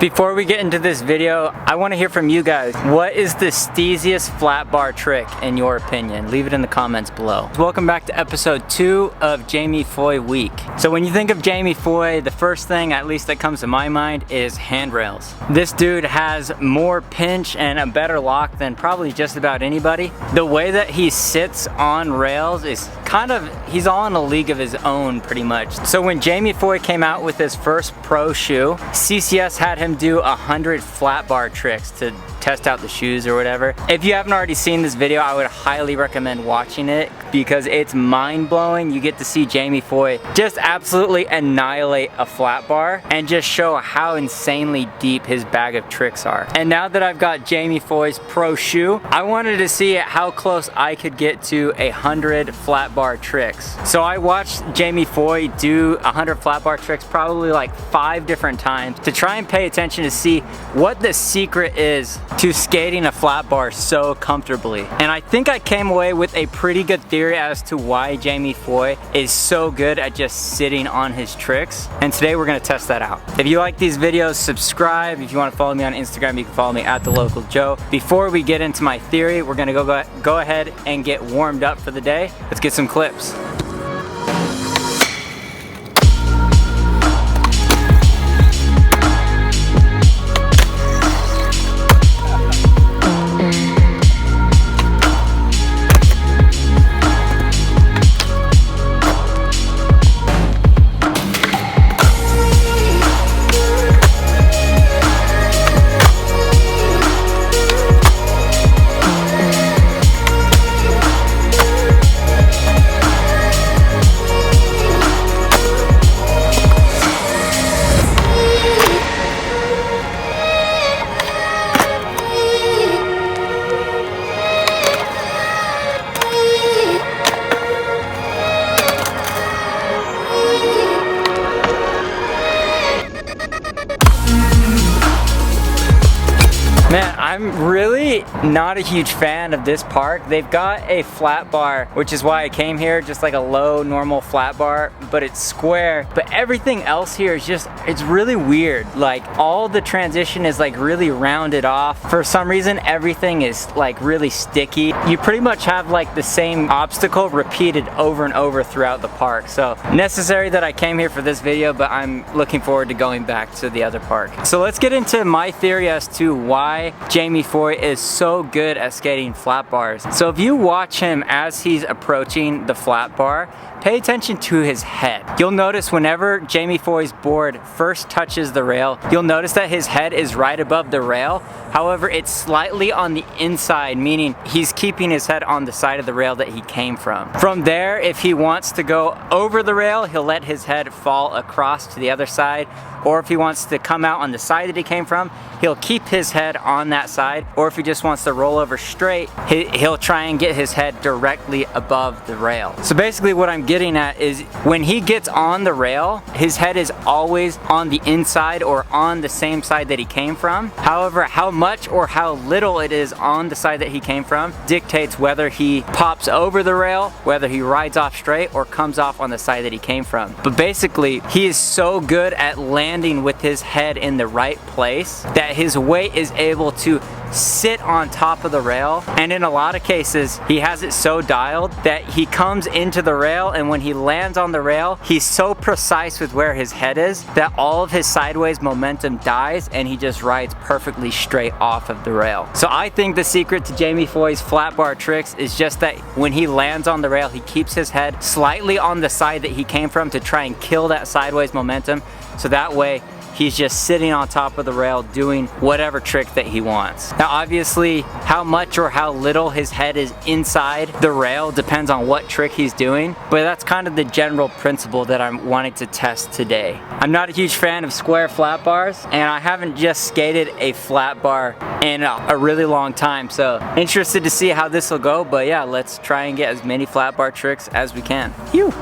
Before we get into this video, I want to hear from you guys. What is the steeziest flat bar trick in your opinion? Leave it in the comments below. Welcome back to episode 2 of Jamie Foy Week. So when you think of Jamie Foy, the first thing, at least that comes to my mind, is handrails. This dude has more pinch and a better lock than probably just about anybody. The way that he sits on rails is he's all in a league of his own pretty much. So when Jamie Foy came out with his first pro shoe, CCS had him do 100 flat bar tricks to test out the shoes or whatever. If you haven't already seen this video, I would highly recommend watching it because it's mind-blowing. You get to see Jamie Foy just absolutely annihilate a flat bar and just show how insanely deep his bag of tricks are. And now that I've got Jamie Foy's pro shoe, I wanted to see how close I could get to 100 flat bar tricks. So I watched Jamie Foy do 100 flat bar tricks probably like 5 different times to try and pay attention to see what the secret is to skating a flat bar so comfortably. And I think I came away with a pretty good theory as to why Jamie Foy is so good at just sitting on his tricks. And today we're gonna test that out. If you like these videos, subscribe. If you wanna follow me on Instagram, you can follow me at @TheLocalJoe. Before we get into my theory, we're gonna go ahead and get warmed up for the day. Let's get some clips. Man, I'm really not a huge fan of this park. They've got a flat bar, which is why I came here, just like a low, normal flat bar, but it's square. But everything else here is it's really weird. Like all the transition is like really rounded off. For some reason, everything is like really sticky. You pretty much have like the same obstacle repeated over and over throughout the park. So necessary that I came here for this video, but I'm looking forward to going back to the other park. So let's get into my theory as to why Jamie Foy is so good at skating flat bars. So if you watch him as he's approaching the flat bar, pay attention to his head. You'll notice whenever Jamie Foy's board first touches the rail, you'll notice that his head is right above the rail. However, it's slightly on the inside, meaning he's keeping his head on the side of the rail that he came from. From there, if he wants to go over the rail, he'll let his head fall across to the other side. Or if he wants to come out on the side that he came from, he'll keep his head on that side. Or if he just wants to roll over straight, he'll try and get his head directly above the rail. So basically what I'm getting at is when he gets on the rail, his head is always on the inside or on the same side that he came from. However, how much or how little it is on the side that he came from dictates whether he pops over the rail, whether he rides off straight, or comes off on the side that he came from. But basically, he is so good at landing with his head in the right place that his weight is able to sit on top of the rail, and in a lot of cases he has it so dialed that he comes into the rail, and when he lands on the rail, he's so precise with where his head is that all of his sideways momentum dies and he just rides perfectly straight off of the rail. So I think the secret to Jamie Foy's flat bar tricks is just that when he lands on the rail, he keeps his head slightly on the side that he came from to try and kill that sideways momentum, so that way he's just sitting on top of the rail doing whatever trick that he wants. Now obviously, how much or how little his head is inside the rail depends on what trick he's doing, but that's kind of the general principle that I'm wanting to test today. I'm not a huge fan of square flat bars, and I haven't just skated a flat bar in a really long time, so interested to see how this will go. But yeah, let's try and get as many flat bar tricks as we can. Phew.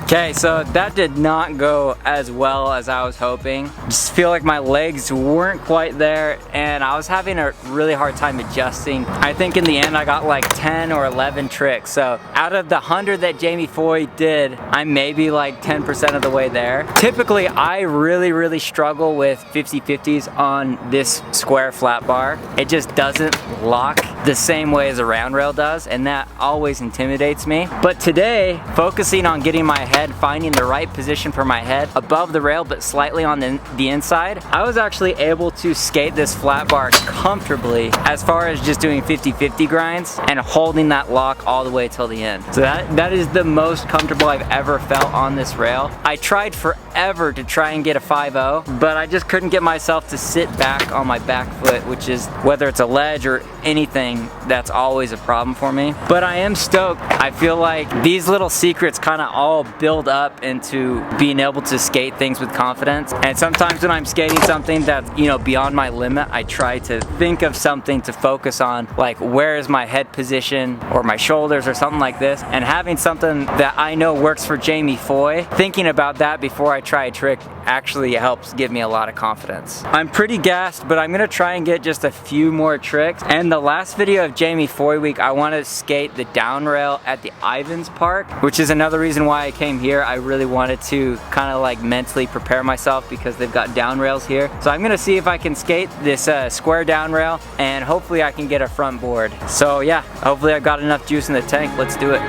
Okay, so that did not go as well as I was hoping. Just feel like my legs weren't quite there and I was having a really hard time adjusting. I think in the end I got like 10 or 11 tricks. So out of the 100 that Jamie Foy did, I'm maybe like 10% of the way there. Typically, I really struggle with 50-50s on this square flat bar. It just doesn't lock the same way as a round rail does, and that always intimidates me. But today, focusing on getting my head, finding the right position for my head above the rail but slightly on the inside, I was actually able to skate this flat bar comfortably as far as just doing 50-50 grinds and holding that lock all the way till the end. So that is the most comfortable I've ever felt on this rail. I tried forever to try and get a 5-0, but I just couldn't get myself to sit back on my back foot, which is, whether it's a ledge or anything, that's always a problem for me. But I am stoked. I feel like these little secrets kind of all build up into being able to skate things with confidence. And sometimes when I'm skating something that's, you know, beyond my limit, I try to think of something to focus on, like where is my head position or my shoulders or something like this. And having something that I know works for Jamie Foy, thinking about that before I try a trick actually helps give me a lot of confidence. I'm pretty gassed, but I'm gonna try and get just a few more tricks. And the last video of Jamie Foy week, I want to skate the down rail at the Ivans Park, which is another reason why I came here. I really wanted to kind of like mentally prepare myself because they've got down rails here. So I'm gonna see if I can skate this square down rail, and hopefully I can get a front board. So yeah, hopefully I've got enough juice in the tank. Let's do it.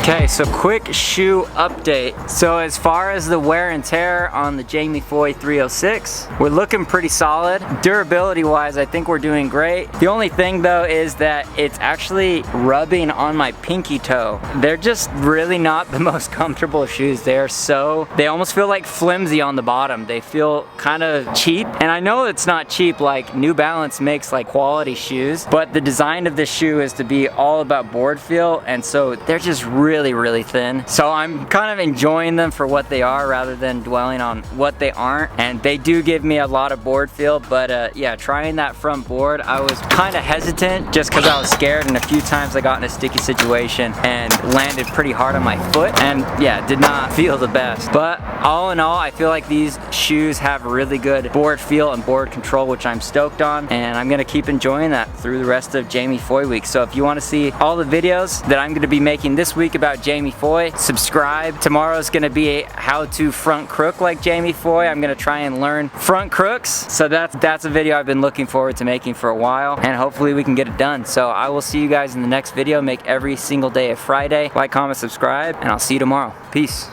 Okay, so quick shoe update. So as far as the wear and tear on the Jamie Foy 306, we're looking pretty solid. Durability wise, I think we're doing great. The only thing though is that it's actually rubbing on my pinky toe. They're just really not the most comfortable shoes. They almost feel like flimsy on the bottom. They feel kind of cheap. And I know it's not cheap, like New Balance makes like quality shoes, but the design of this shoe is to be all about board feel, and so they're just really thin. So I'm kind of enjoying them for what they are rather than dwelling on what they aren't. And they do give me a lot of board feel, but yeah, trying that front board, I was kind of hesitant just because I was scared, and a few times I got in a sticky situation and landed pretty hard on my foot, and yeah, did not feel the best. But all in all, I feel like these shoes have really good board feel and board control, which I'm stoked on, and I'm gonna keep enjoying that through the rest of Jamie Foy week. So if you want to see all the videos that I'm gonna be making this week about Jamie Foy, subscribe. Tomorrow's gonna be how to front crook like Jamie Foy. I'm gonna try and learn front crooks. So that's a video I've been looking forward to making for a while, and hopefully we can get it done. So I will see you guys in the next video. Make every single day a Friday. Like, comment, subscribe, and I'll see you tomorrow. Peace.